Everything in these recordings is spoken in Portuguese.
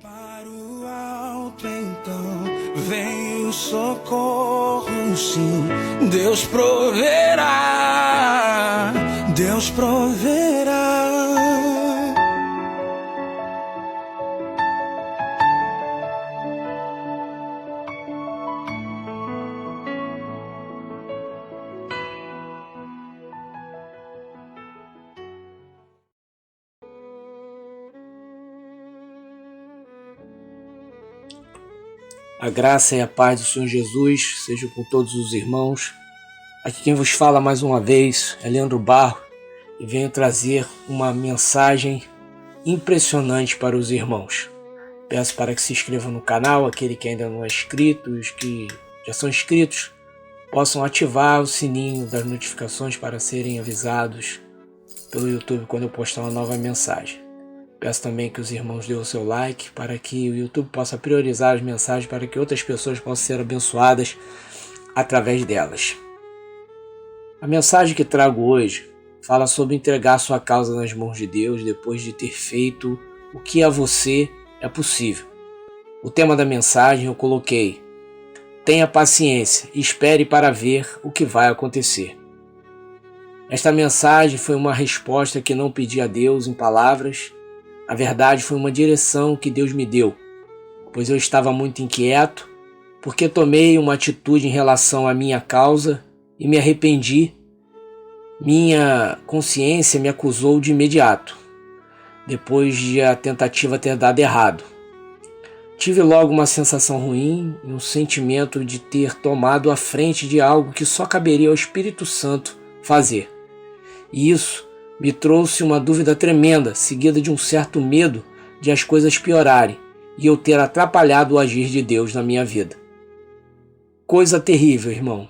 Para o alto então vem o socorro, sim. Deus proverá, Deus proverá. A graça e a paz do Senhor Jesus seja com todos os irmãos. Aqui quem vos fala mais uma vez é Leandro Barro e venho trazer uma mensagem impressionante para os irmãos. Peço para que se inscrevam no canal, aquele que ainda não é inscrito, os que já são inscritos possam ativar o sininho das notificações para serem avisados pelo YouTube quando eu postar uma nova mensagem. Peço também que os irmãos dêem o seu like para que o YouTube possa priorizar as mensagens para que outras pessoas possam ser abençoadas através delas. A mensagem que trago hoje fala sobre entregar sua causa nas mãos de Deus depois de ter feito o que a você é possível. O tema da mensagem eu coloquei: tenha paciência e espere para ver o que vai acontecer. Esta mensagem foi uma resposta que não pedi a Deus em palavras. Na verdade, foi uma direção que Deus me deu, pois eu estava muito inquieto, porque tomei uma atitude em relação à minha causa e me arrependi. Minha consciência me acusou de imediato, depois de a tentativa ter dado errado. Tive logo uma sensação ruim e um sentimento de ter tomado a frente de algo que só caberia ao Espírito Santo fazer. E isso me trouxe uma dúvida tremenda, seguida de um certo medo de as coisas piorarem e eu ter atrapalhado o agir de Deus na minha vida. Coisa terrível, irmão.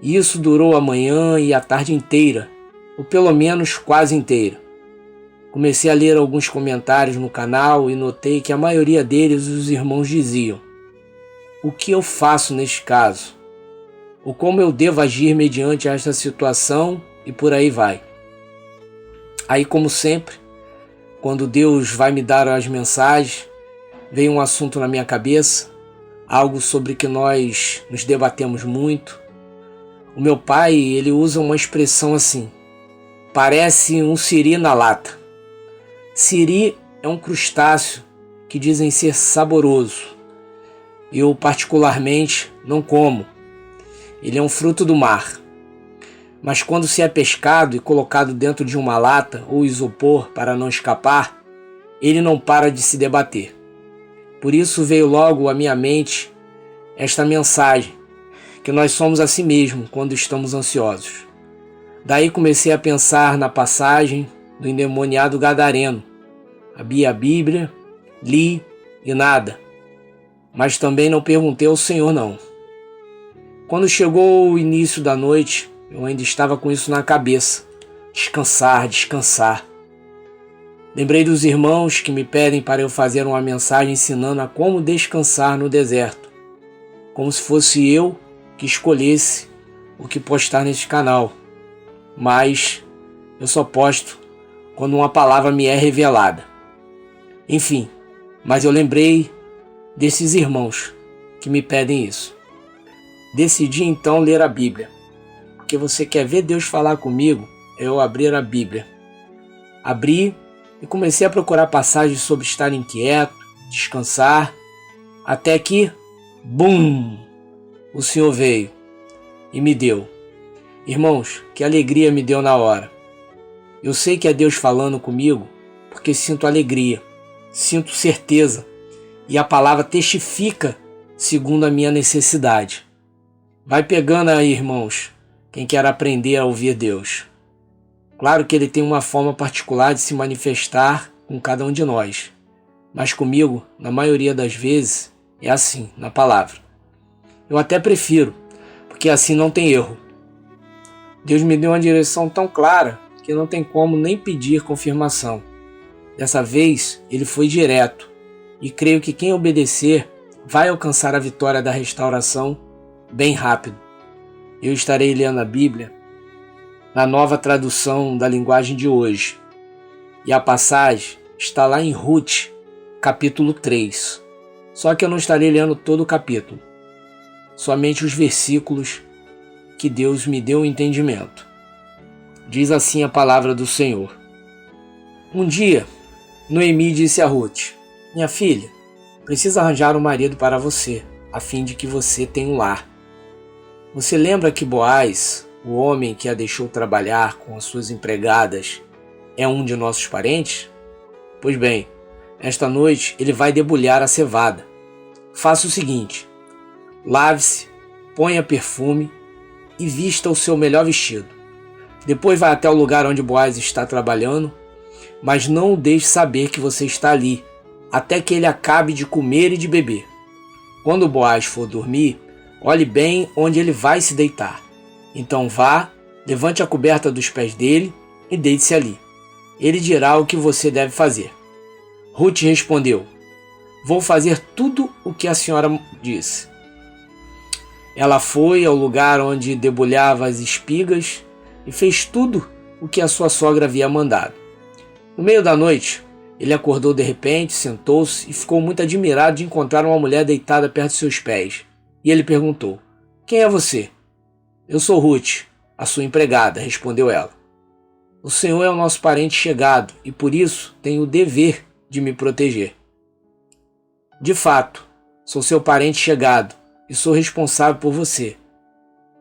E isso durou a manhã e a tarde inteira, ou pelo menos quase inteira. Comecei a ler alguns comentários no canal e notei que a maioria deles os irmãos diziam: o que eu faço neste caso? Ou como eu devo agir mediante esta situação? E por aí vai. Aí, como sempre, quando Deus vai me dar as mensagens, vem um assunto na minha cabeça, algo sobre que nós nos debatemos muito. O meu pai, ele usa uma expressão assim: parece um siri na lata. Siri é um crustáceo que dizem ser saboroso. Eu, particularmente, não como. Ele é um fruto do mar. Mas quando se é pescado e colocado dentro de uma lata ou isopor para não escapar, ele não para de se debater. Por isso veio logo à minha mente esta mensagem, que nós somos assim mesmo quando estamos ansiosos. Daí comecei a pensar na passagem do endemoniado gadareno. Abri a Bíblia, li e nada. Mas também não perguntei ao Senhor não. Quando chegou o início da noite, eu ainda estava com isso na cabeça. Descansar, descansar. Lembrei dos irmãos que me pedem para eu fazer uma mensagem ensinando a como descansar no deserto. Como se fosse eu que escolhesse o que postar neste canal. Mas eu só posto quando uma palavra me é revelada. Enfim, mas eu lembrei desses irmãos que me pedem isso. Decidi então ler a Bíblia. Porque você quer ver Deus falar comigo, eu abrir a Bíblia. Abri e comecei a procurar passagens sobre estar inquieto, descansar, até que, bum, o Senhor veio e me deu. Irmãos, que alegria me deu na hora. Eu sei que é Deus falando comigo, porque sinto alegria, sinto certeza, e a palavra testifica segundo a minha necessidade. Vai pegando aí, irmãos, quem quer aprender a ouvir Deus. Claro que Ele tem uma forma particular de se manifestar com cada um de nós. Mas comigo, na maioria das vezes, é assim, na palavra. Eu até prefiro, porque assim não tem erro. Deus me deu uma direção tão clara que não tem como nem pedir confirmação. Dessa vez, Ele foi direto. E creio que quem obedecer vai alcançar a vitória da restauração bem rápido. Eu estarei lendo a Bíblia na nova tradução da linguagem de hoje. E a passagem está lá em Ruth, capítulo 3. Só que eu não estarei lendo todo o capítulo, somente os versículos que Deus me deu o entendimento. Diz assim a palavra do Senhor. Um dia, Noemi disse a Ruth: minha filha, preciso arranjar um marido para você, a fim de que você tenha um lar. Você lembra que Boaz, o homem que a deixou trabalhar com as suas empregadas, é um de nossos parentes? Pois bem, esta noite ele vai debulhar a cevada. Faça o seguinte: lave-se, ponha perfume e vista o seu melhor vestido. Depois vai até o lugar onde Boaz está trabalhando, mas não o deixe saber que você está ali, até que ele acabe de comer e de beber. Quando Boaz for dormir, olhe bem onde ele vai se deitar. Então vá, levante a coberta dos pés dele e deite-se ali. Ele dirá o que você deve fazer. Ruth respondeu: vou fazer tudo o que a senhora disse. Ela foi ao lugar onde debulhava as espigas e fez tudo o que a sua sogra havia mandado. No meio da noite, ele acordou de repente, sentou-se e ficou muito admirado de encontrar uma mulher deitada perto de seus pés. E ele perguntou: quem é você? Eu sou Ruth, a sua empregada, respondeu ela. O Senhor é o nosso parente chegado e por isso tem o dever de me proteger. De fato, sou seu parente chegado e sou responsável por você.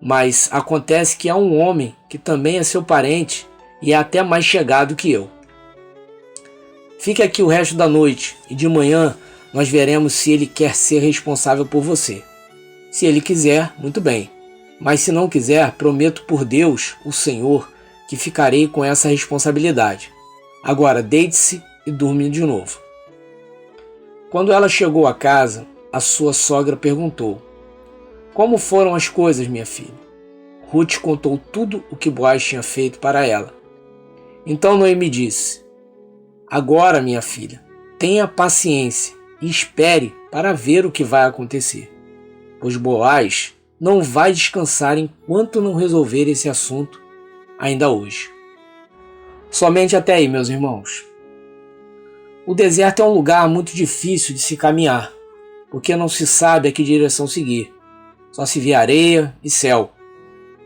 Mas acontece que há um homem que também é seu parente e é até mais chegado que eu. Fique aqui o resto da noite e de manhã nós veremos se ele quer ser responsável por você. Se ele quiser, muito bem. Mas se não quiser, prometo por Deus, o Senhor, que ficarei com essa responsabilidade. Agora deite-se e durma de novo. Quando ela chegou à casa, a sua sogra perguntou: como foram as coisas, minha filha? Ruth contou tudo o que Boaz tinha feito para ela. Então Noemi disse: agora, minha filha, tenha paciência e espere para ver o que vai acontecer, pois Boaz não vai descansar enquanto não resolver esse assunto ainda hoje. Somente até aí, meus irmãos. O deserto é um lugar muito difícil de se caminhar, porque não se sabe a que direção seguir. Só se vê areia e céu.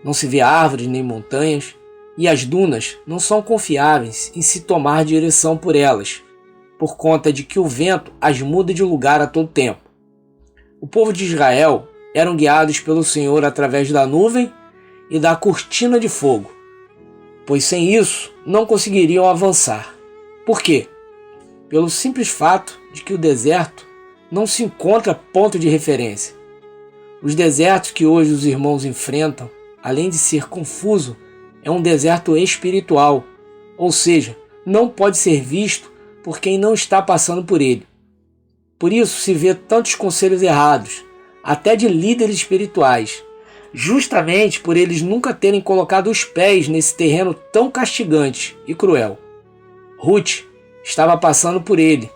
Não se vê árvores nem montanhas, e as dunas não são confiáveis em se tomar direção por elas, por conta de que o vento as muda de lugar a todo tempo. O povo de Israel eram guiados pelo Senhor através da nuvem e da cortina de fogo, pois sem isso não conseguiriam avançar. Por quê? Pelo simples fato de que o deserto não se encontra ponto de referência. Os desertos que hoje os irmãos enfrentam, além de ser confuso, é um deserto espiritual, ou seja, não pode ser visto por quem não está passando por ele. Por isso se vê tantos conselhos errados, até de líderes espirituais, justamente por eles nunca terem colocado os pés nesse terreno tão castigante e cruel. Ruth estava passando por ele,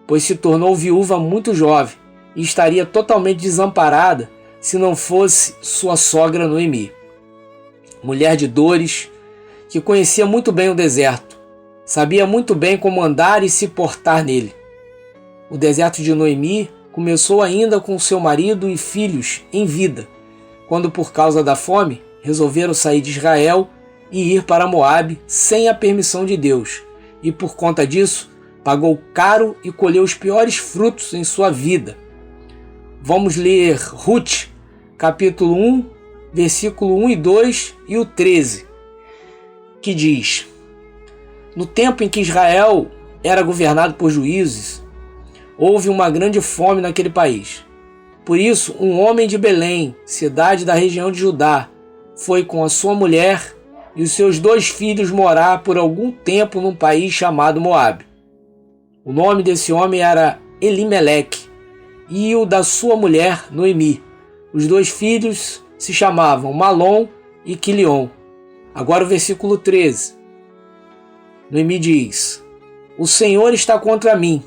pois se tornou viúva muito jovem e estaria totalmente desamparada se não fosse sua sogra Noemi. Mulher de dores, que conhecia muito bem o deserto, sabia muito bem como andar e se portar nele. O deserto de Noemi começou ainda com seu marido e filhos em vida, quando por causa da fome resolveram sair de Israel e ir para Moabe sem a permissão de Deus, e por conta disso pagou caro e colheu os piores frutos em sua vida. Vamos ler Ruth, capítulo 1, versículo 1 e 2 e o 13, que diz: no tempo em que Israel era governado por juízes, houve uma grande fome naquele país. Por isso, um homem de Belém, cidade da região de Judá, foi com a sua mulher e os seus 2 filhos morar por algum tempo num país chamado Moabe. O nome desse homem era Elimeleque e o da sua mulher Noemi. Os 2 filhos se chamavam Malom e Quilion. Agora o versículo 13. Noemi diz: o Senhor está contra mim,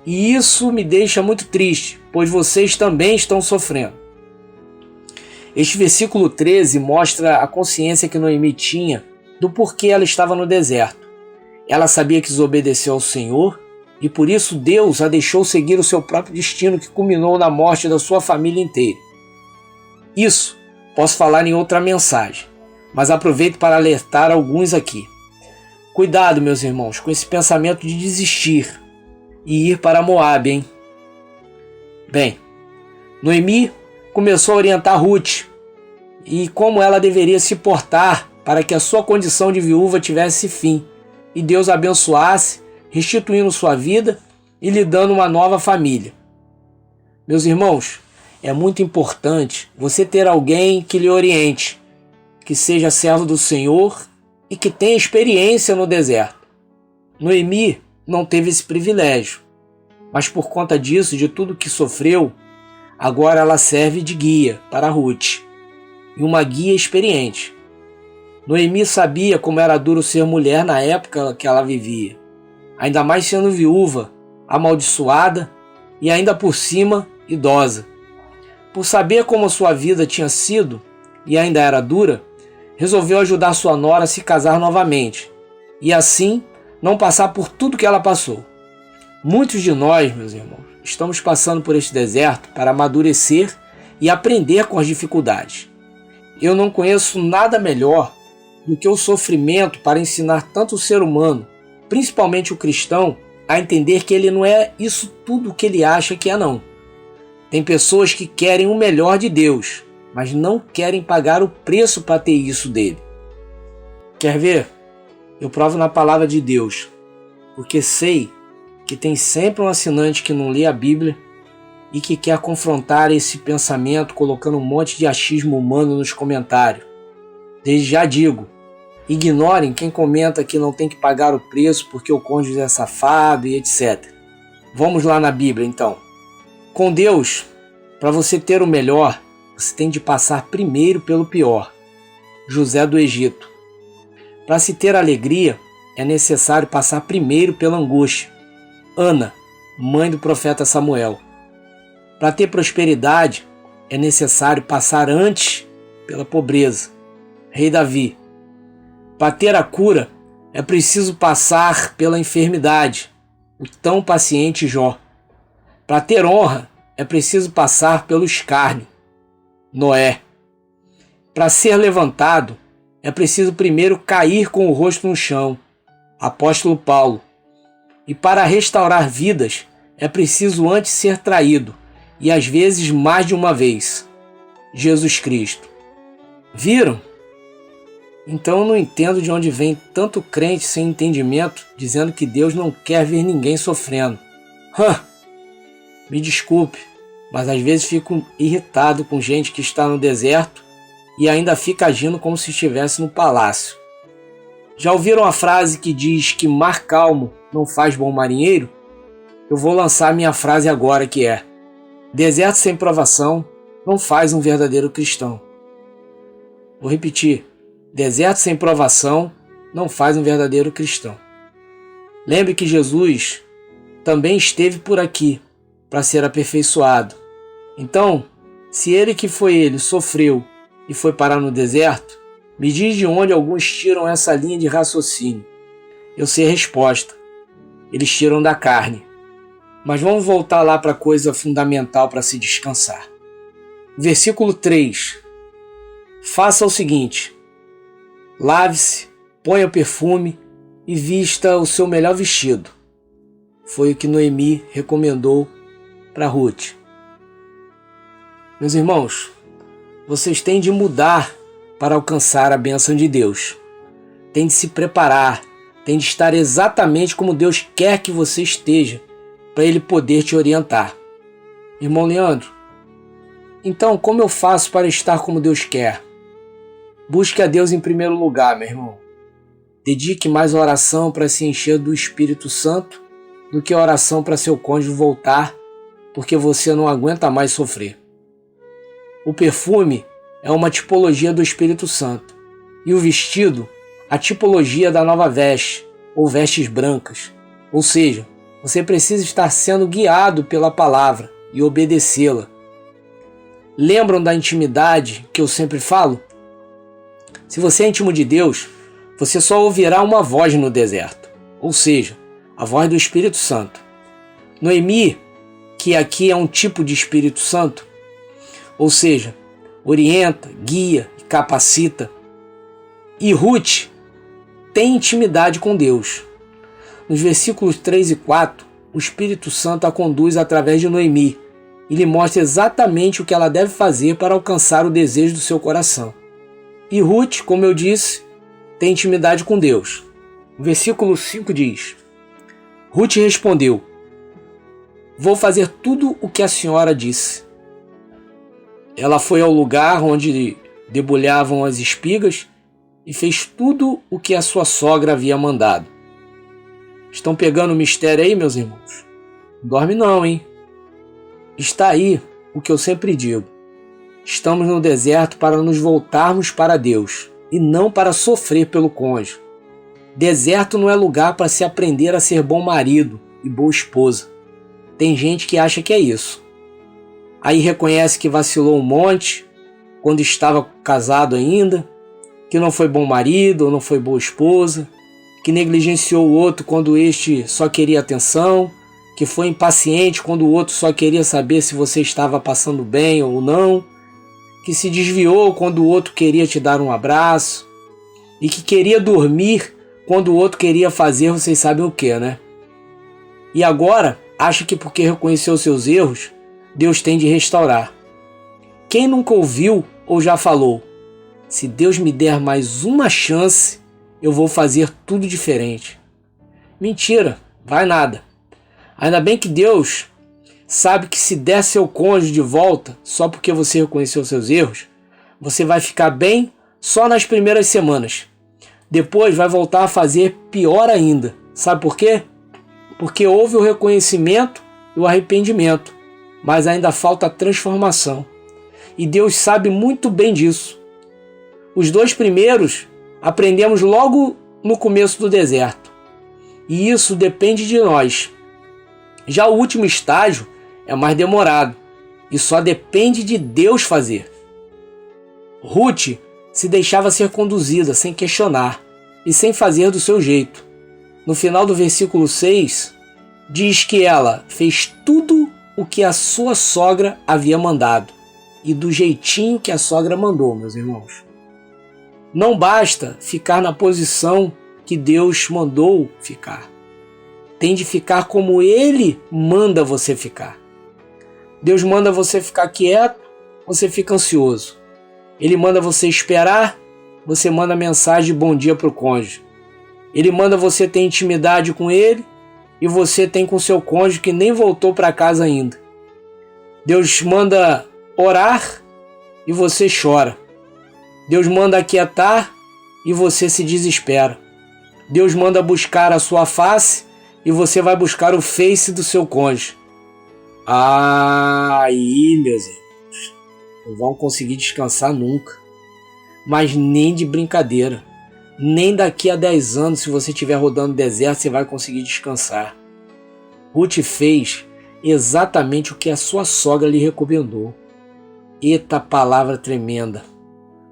e isso me deixa muito triste, pois vocês também estão sofrendo. Este versículo 13 mostra a consciência que Noemi tinha do porquê ela estava no deserto. Ela sabia que desobedeceu ao Senhor e por isso Deus a deixou seguir o seu próprio destino, que culminou na morte da sua família inteira. Isso posso falar em outra mensagem, mas aproveito para alertar alguns aqui. Cuidado, meus irmãos, com esse pensamento de desistir e ir para Moabe, hein? Bem, Noemi começou a orientar Ruth e como ela deveria se portar para que a sua condição de viúva tivesse fim e Deus a abençoasse, restituindo sua vida e lhe dando uma nova família. Meus irmãos, é muito importante você ter alguém que lhe oriente, que seja servo do Senhor e que tenha experiência no deserto. Noemi não teve esse privilégio, mas por conta disso, de tudo que sofreu, agora ela serve de guia para Ruth, e uma guia experiente. Noemi sabia como era duro ser mulher na época que ela vivia, ainda mais sendo viúva, amaldiçoada e ainda por cima idosa. Por saber como sua vida tinha sido e ainda era dura, resolveu ajudar sua nora a se casar novamente e assim não passar por tudo que ela passou. Muitos de nós, meus irmãos, estamos passando por este deserto para amadurecer e aprender com as dificuldades. Eu não conheço nada melhor do que o sofrimento para ensinar tanto o ser humano, principalmente o cristão, a entender que ele não é isso tudo que ele acha que é não. Tem pessoas que querem o melhor de Deus, mas não querem pagar o preço para ter isso dele. Quer ver? Eu provo na palavra de Deus, porque sei que tem sempre um assinante que não lê a Bíblia e que quer confrontar esse pensamento colocando um monte de achismo humano nos comentários. Desde já digo, ignorem quem comenta que não tem que pagar o preço porque o cônjuge é safado e etc. Vamos lá na Bíblia então. Com Deus, para você ter o melhor, você tem de passar primeiro pelo pior. José do Egito. Para se ter alegria, é necessário passar primeiro pela angústia. Ana, mãe do profeta Samuel. Para ter prosperidade, é necessário passar antes pela pobreza. Rei Davi. Para ter a cura, é preciso passar pela enfermidade. O tão paciente Jó. Para ter honra, é preciso passar pelo escárnio. Noé. Para ser levantado, é preciso primeiro cair com o rosto no chão. Apóstolo Paulo. E para restaurar vidas, é preciso antes ser traído, e às vezes mais de uma vez. Jesus Cristo. Viram? Então eu não entendo de onde vem tanto crente sem entendimento dizendo que Deus não quer ver ninguém sofrendo. Me desculpe, mas às vezes fico irritado com gente que está no deserto e ainda fica agindo como se estivesse no palácio. Já ouviram a frase que diz que mar calmo não faz bom marinheiro? Eu vou lançar minha frase agora, que é: deserto sem provação não faz um verdadeiro cristão. Vou repetir: deserto sem provação não faz um verdadeiro cristão. Lembre que Jesus também esteve por aqui para ser aperfeiçoado. Então, se ele que foi ele sofreu e foi parar no deserto, me diz de onde alguns tiram essa linha de raciocínio. Eu sei a resposta. Eles tiram da carne. Mas vamos voltar lá para a coisa fundamental para se descansar. Versículo 3. Faça o seguinte: lave-se, ponha o perfume e vista o seu melhor vestido. Foi o que Noemi recomendou para Ruth. Meus irmãos, vocês têm de mudar para alcançar a bênção de Deus. Tem de se preparar, tem de estar exatamente como Deus quer que você esteja, para Ele poder te orientar. Irmão Leandro, então como eu faço para estar como Deus quer? Busque a Deus em primeiro lugar, meu irmão. Dedique mais a oração para se encher do Espírito Santo do que a oração para seu cônjuge voltar, porque você não aguenta mais sofrer. O perfume é uma tipologia do Espírito Santo, e o vestido, a tipologia da nova veste, ou vestes brancas. Ou seja, você precisa estar sendo guiado pela palavra e obedecê-la. Lembram da intimidade que eu sempre falo? Se você é íntimo de Deus, você só ouvirá uma voz no deserto, ou seja, a voz do Espírito Santo. Noemi, que aqui é um tipo de Espírito Santo, ou seja, orienta, guia e capacita. E Ruth tem intimidade com Deus. Nos versículos 3 e 4, o Espírito Santo a conduz através de Noemi e lhe mostra exatamente o que ela deve fazer para alcançar o desejo do seu coração. E Ruth, como eu disse, tem intimidade com Deus. O versículo 5 diz: Ruth respondeu: vou fazer tudo o que a senhora disse. Ela foi ao lugar onde debulhavam as espigas e fez tudo o que a sua sogra havia mandado. Estão pegando o mistério aí, meus irmãos? Não dorme não, hein? Está aí o que eu sempre digo. Estamos no deserto para nos voltarmos para Deus e não para sofrer pelo cônjuge. Deserto não é lugar para se aprender a ser bom marido e boa esposa. Tem gente que acha que é isso. Aí reconhece que vacilou um monte quando estava casado ainda, que não foi bom marido ou não foi boa esposa, que negligenciou o outro quando este só queria atenção, que foi impaciente quando o outro só queria saber se você estava passando bem ou não, que se desviou quando o outro queria te dar um abraço e que queria dormir quando o outro queria fazer vocês sabem o que, né? E agora acha que porque reconheceu seus erros, Deus tem de restaurar. Quem nunca ouviu ou já falou: se Deus me der mais uma chance, eu vou fazer tudo diferente? Mentira, vai nada. Ainda bem que Deus sabe que se der seu cônjuge de volta só porque você reconheceu seus erros, você vai ficar bem só nas primeiras semanas. Depois vai voltar a fazer pior ainda. Sabe por quê? Porque houve o reconhecimento e o arrependimento, mas ainda falta a transformação. E Deus sabe muito bem disso. Os 2 primeiros aprendemos logo no começo do deserto. E isso depende de nós. Já o último estágio é mais demorado e só depende de Deus fazer. Ruth se deixava ser conduzida sem questionar e sem fazer do seu jeito. No final do versículo 6, diz que ela fez tudo o que a sua sogra havia mandado e do jeitinho que a sogra mandou, meus irmãos. Não basta ficar na posição que Deus mandou ficar. Tem de ficar como Ele manda você ficar. Deus manda você ficar quieto, você fica ansioso. Ele manda você esperar, você manda mensagem de bom dia para o cônjuge. Ele manda você ter intimidade com Ele e você tem com seu cônjuge que nem voltou para casa ainda. Deus manda orar e você chora. Deus manda aquietar e você se desespera. Deus manda buscar a sua face e você vai buscar o face do seu cônjuge. Aí, meus irmãos, não vão conseguir descansar nunca. Mas nem de brincadeira. Nem daqui a 10 anos, se você estiver rodando deserto, você vai conseguir descansar. Ruth fez exatamente o que a sua sogra lhe recomendou. Eita palavra tremenda.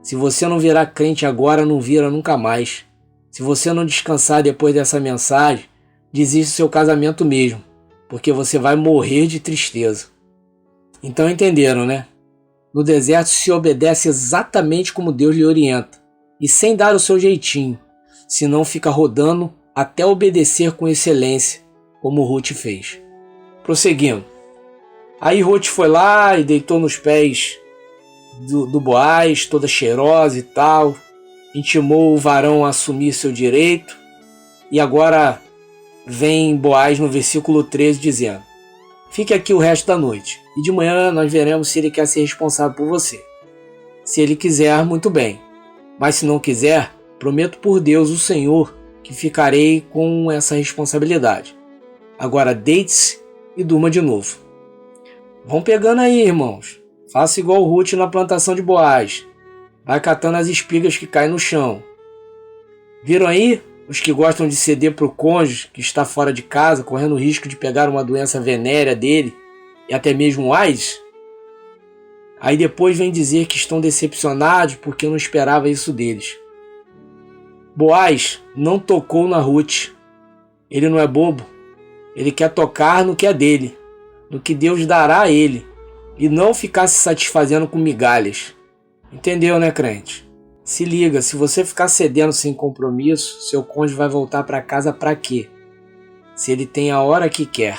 Se você não virar crente agora, não vira nunca mais. Se você não descansar depois dessa mensagem, desiste do seu casamento mesmo, porque você vai morrer de tristeza. Então entenderam, né? No deserto se obedece exatamente como Deus lhe orienta, e sem dar o seu jeitinho, senão fica rodando até obedecer com excelência, como Ruth fez. Prosseguindo. Aí Ruth foi lá e deitou nos pés do Boaz, toda cheirosa e tal, intimou o varão a assumir seu direito, e agora vem Boaz no versículo 13 dizendo: fique aqui o resto da noite, e de manhã nós veremos se ele quer ser responsável por você. Se ele quiser, muito bem, mas se não quiser, prometo por Deus, o Senhor, que ficarei com essa responsabilidade. Agora deite-se e durma de novo. Vão pegando aí, irmãos. Faça igual Ruth na plantação de Boaz. Vai catando as espigas que caem no chão. Viram aí os que gostam de ceder para o cônjuge que está fora de casa, correndo o risco de pegar uma doença venérea dele e até mesmo AIDS? Aí depois vem dizer que estão decepcionados porque não esperava isso deles. Boaz não tocou na Ruth. Ele não é bobo. Ele quer tocar no que é dele, no que Deus dará a ele, e não ficar se satisfazendo com migalhas. Entendeu, né, crente? Se liga, se você ficar cedendo sem compromisso, seu cônjuge vai voltar para casa para quê? Se ele tem a hora que quer.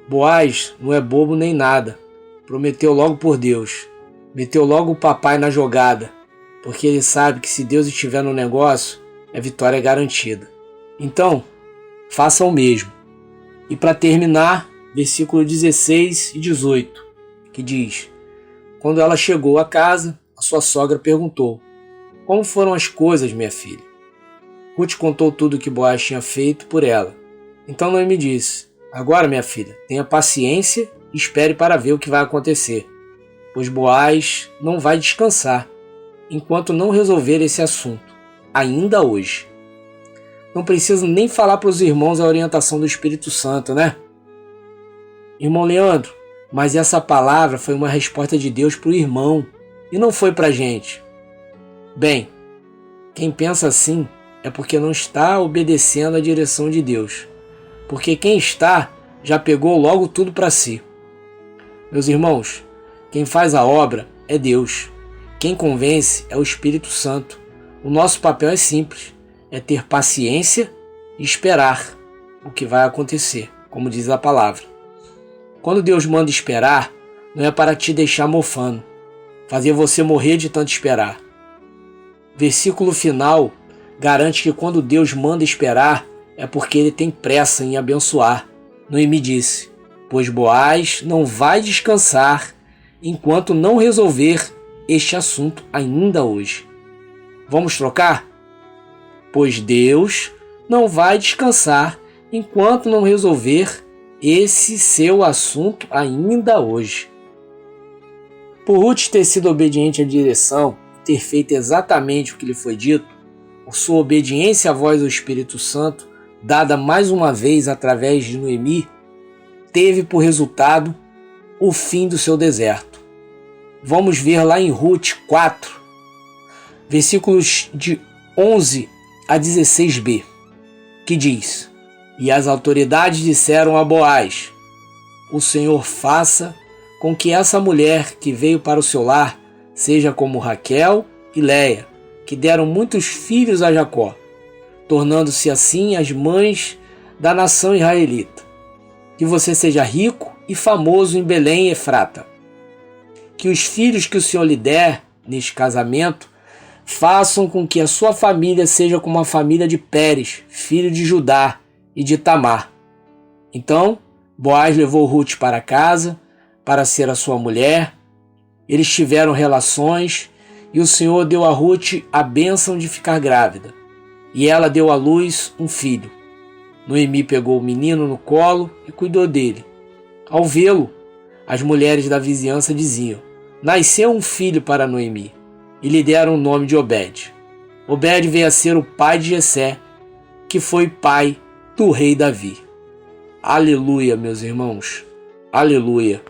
Boaz não é bobo nem nada. Prometeu logo por Deus. Meteu logo o papai na jogada, porque ele sabe que se Deus estiver no negócio, a vitória é garantida. Então, faça o mesmo. E para terminar, versículo 16 e 18, que diz: Quando ela chegou à casa, a sua sogra perguntou: Como foram as coisas, minha filha? Ruth contou tudo o que Boaz tinha feito por ela. Então Noemi disse: Agora, minha filha, tenha paciência e espere para ver o que vai acontecer, pois Boaz não vai descansar enquanto não resolver esse assunto, ainda hoje. Não preciso nem falar para os irmãos a orientação do Espírito Santo, né? Irmão Leandro, mas essa palavra foi uma resposta de Deus para o irmão e não foi para a gente. Bem, quem pensa assim é porque não está obedecendo à direção de Deus, porque quem está já pegou logo tudo para si. Meus irmãos, quem faz a obra é Deus. Quem convence é o Espírito Santo. O nosso papel é simples, é ter paciência e esperar o que vai acontecer, como diz a palavra. Quando Deus manda esperar, não é para te deixar mofando, fazer você morrer de tanto esperar. Versículo final garante que quando Deus manda esperar, é porque Ele tem pressa em abençoar. Noemi disse: Pois Boaz não vai descansar enquanto não resolver este assunto ainda hoje. Vamos trocar? Pois Deus não vai descansar enquanto não resolver esse seu assunto ainda hoje. Por Ruth ter sido obediente à direção, ter feito exatamente o que lhe foi dito, por sua obediência à voz do Espírito Santo, dada mais uma vez através de Noemi, teve por resultado o fim do seu deserto. Vamos ver lá em Ruth 4, versículos de 11 a 16b, que diz: E as autoridades disseram a Boaz: O Senhor faça com que essa mulher que veio para o seu lar seja como Raquel e Léia, que deram muitos filhos a Jacó, tornando-se assim as mães da nação israelita. Que você seja rico e famoso em Belém e Efrata. Que os filhos que o Senhor lhe der neste casamento façam com que a sua família seja como a família de Pérez, filho de Judá, e de Tamar. Então Boaz levou Ruth para casa para ser a sua mulher. Eles tiveram relações e o Senhor deu a Ruth a bênção de ficar grávida. E ela deu à luz um filho. Noemi pegou o menino no colo e cuidou dele. Ao vê-lo, as mulheres da vizinhança diziam: Nasceu um filho para Noemi, e lhe deram o nome de Obed. Obed veio a ser o pai de Jessé, que foi pai do rei Davi. Aleluia, meus irmãos. Aleluia.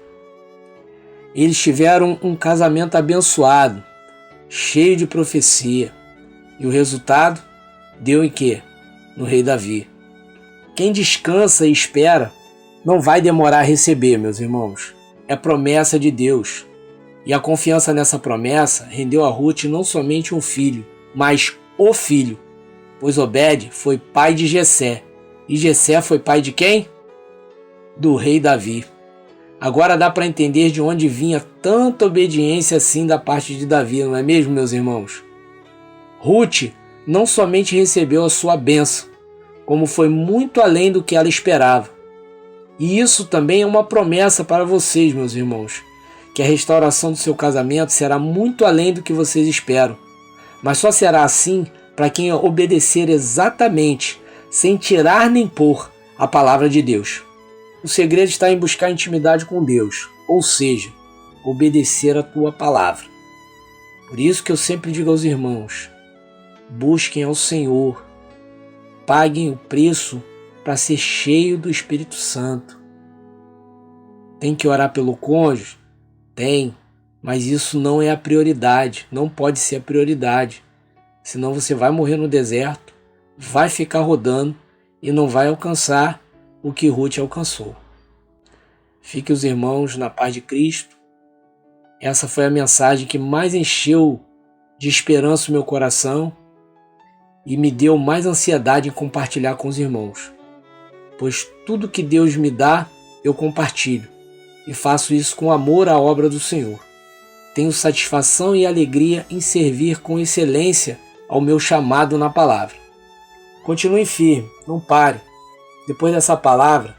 Eles tiveram um casamento abençoado, cheio de profecia. E o resultado deu em quê? No rei Davi. Quem descansa e espera não vai demorar a receber, meus irmãos. É promessa de Deus. E a confiança nessa promessa rendeu a Ruth não somente um filho, mas o filho. Pois Obed foi pai de Jessé. E Jessé foi pai de quem? Do rei Davi. Agora dá para entender de onde vinha tanta obediência assim da parte de Davi, não é mesmo, meus irmãos? Ruth não somente recebeu a sua bênção, como foi muito além do que ela esperava. E isso também é uma promessa para vocês, meus irmãos, que a restauração do seu casamento será muito além do que vocês esperam. Mas só será assim para quem obedecer exatamente, sem tirar nem pôr, a palavra de Deus. O segredo está em buscar intimidade com Deus, ou seja, obedecer a tua palavra. Por isso que eu sempre digo aos irmãos: busquem ao Senhor, paguem o preço para ser cheio do Espírito Santo. Tem que orar pelo cônjuge? Tem, mas isso não é a prioridade, não pode ser a prioridade. Senão você vai morrer no deserto, vai ficar rodando e não vai alcançar o que Ruth alcançou. Fique os irmãos na paz de Cristo. Essa foi a mensagem que mais encheu de esperança o meu coração e me deu mais ansiedade em compartilhar com os irmãos, pois tudo que Deus me dá, eu compartilho e faço isso com amor à obra do Senhor. Tenho satisfação e alegria em servir com excelência ao meu chamado na palavra. Continue firme, não pare. Depois dessa palavra,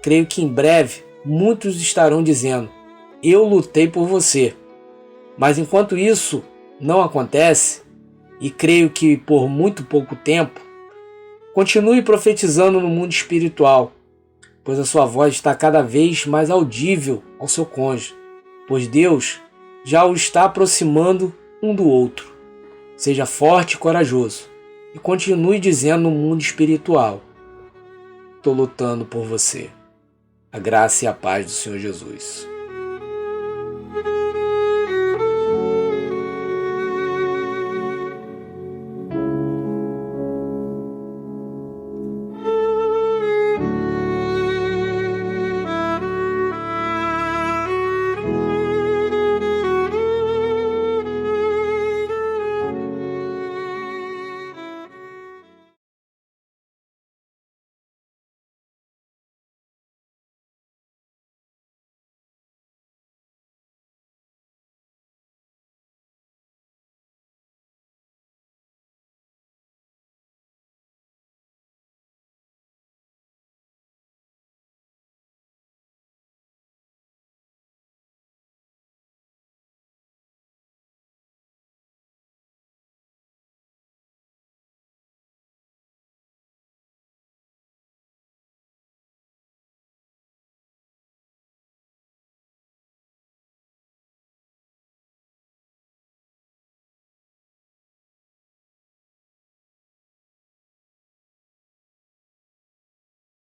creio que em breve muitos estarão dizendo: eu lutei por você. Mas enquanto isso não acontece, e creio que por muito pouco tempo, continue profetizando no mundo espiritual, pois a sua voz está cada vez mais audível ao seu cônjuge, pois Deus já o está aproximando um do outro. Seja forte e corajoso, e continue dizendo no mundo espiritual: estou lutando por você. A graça e a paz do Senhor Jesus.